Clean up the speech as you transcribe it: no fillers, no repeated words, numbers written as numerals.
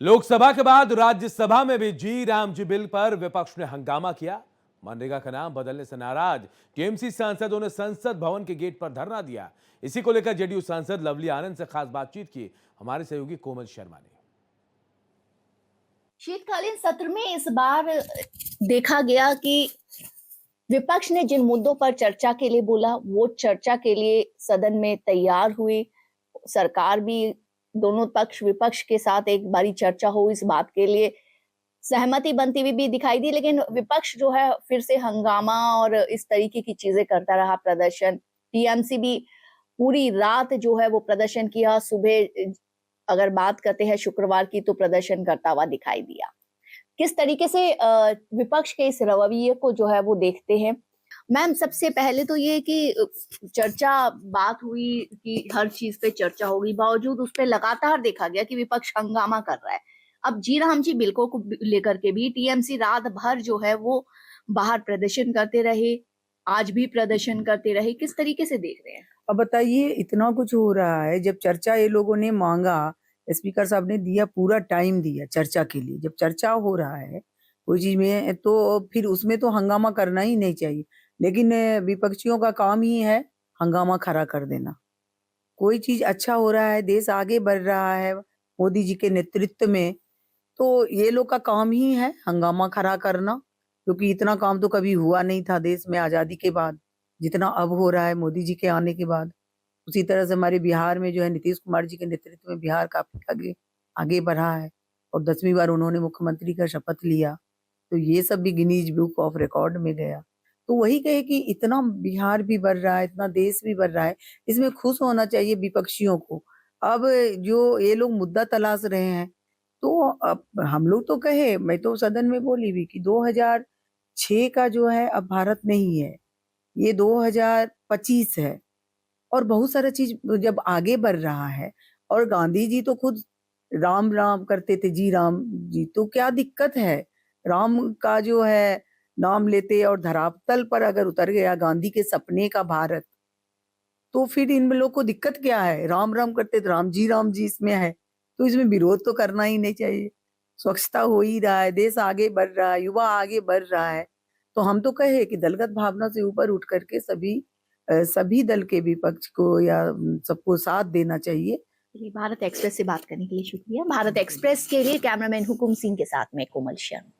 लोकसभा के बाद राज्यसभा में भी जी राम जी बिल पर विपक्ष ने हंगामा किया। मनरेगा का नाम बदलने से नाराज टीएमसी सांसदों ने संसद भवन के गेट पर धरना दिया। इसी को लेकर जेडीयू सांसद लवली आनंद से खास बातचीत की हमारे सहयोगी कोमल शर्मा ने। शीतकालीन सत्र में इस बार देखा गया कि विपक्ष ने जिन मुद्दों पर चर्चा के लिए बोला, वो चर्चा के लिए सदन में तैयार हुए। सरकार भी दोनों पक्ष विपक्ष के साथ एक बारी चर्चा हो, इस बात के लिए सहमति बनती हुई भी दिखाई दी। लेकिन विपक्ष जो है फिर से हंगामा और इस तरीके की चीजें करता रहा, प्रदर्शन। टीएमसी भी पूरी रात जो है वो प्रदर्शन किया। सुबह अगर बात करते हैं शुक्रवार की, तो प्रदर्शन करता हुआ दिखाई दिया। किस तरीके से विपक्ष के इस रवैये को जो है वो देखते हैं। मैम, सबसे पहले तो ये कि चर्चा बात हुई कि हर चीज पे चर्चा होगी, बावजूद उस पे लगातार देखा गया कि विपक्ष हंगामा कर रहा है। अब जी राम जी बिल को लेकर के भी टीएमसी रात भर जो है वो बाहर प्रदर्शन करते रहे, आज भी प्रदर्शन करते रहे। किस तरीके से देख रहे हैं? अब बताइए, इतना कुछ हो रहा है। जब चर्चा ये लोगों ने मांगा, स्पीकर साहब ने दिया, पूरा टाइम दिया चर्चा के लिए। जब चर्चा हो रहा है कोई चीज में, तो फिर उसमें तो हंगामा करना ही नहीं चाहिए। लेकिन विपक्षियों का काम ही है हंगामा खड़ा कर देना। कोई चीज अच्छा हो रहा है, देश आगे बढ़ रहा है मोदी जी के नेतृत्व में, तो ये लोग का काम ही है हंगामा खड़ा करना। क्योंकि इतना काम तो कभी हुआ नहीं था देश में आजादी के बाद, जितना अब हो रहा है मोदी जी के आने के बाद। उसी तरह से हमारे बिहार में जो है नीतीश कुमार जी के नेतृत्व में बिहार काफी आगे आगे बढ़ा है और 10वीं बार उन्होंने मुख्यमंत्री का शपथ लिया, तो ये सब भी गिनीज बुक ऑफ रिकॉर्ड में गया। तो वही कहे कि इतना बिहार भी बढ़ रहा है, इतना देश भी बढ़ रहा है, इसमें खुश होना चाहिए विपक्षियों को। अब जो ये लोग मुद्दा तलाश रहे हैं, तो अब हम लोग तो कहे, मैं तो सदन में बोली भी कि 2006 का जो है अब भारत नहीं है, ये 2025 है। और बहुत सारा चीज जब आगे बढ़ रहा है, और गांधी जी तो खुद राम राम करते थे, जी राम जी, तो क्या दिक्कत है? राम का जो है नाम लेते और धरातल पर अगर उतर गया गांधी के सपने का भारत, तो फिर इन लोग को दिक्कत क्या है? राम राम करते तो राम जी इसमें है, तो इसमें विरोध तो करना ही नहीं चाहिए। स्वच्छता हो ही रहा है, देश आगे बढ़ रहा है, युवा आगे बढ़ रहा है। तो हम तो कहे कि दलगत भावना से ऊपर उठ करके सभी दल के विपक्ष को या सबको साथ देना चाहिए। चलिए, भारत एक्सप्रेस से बात करने के लिए शुक्रिया। भारत एक्सप्रेस के लिए कैमरामैन हुकुम सिंह के साथ में कोमल शर्मा।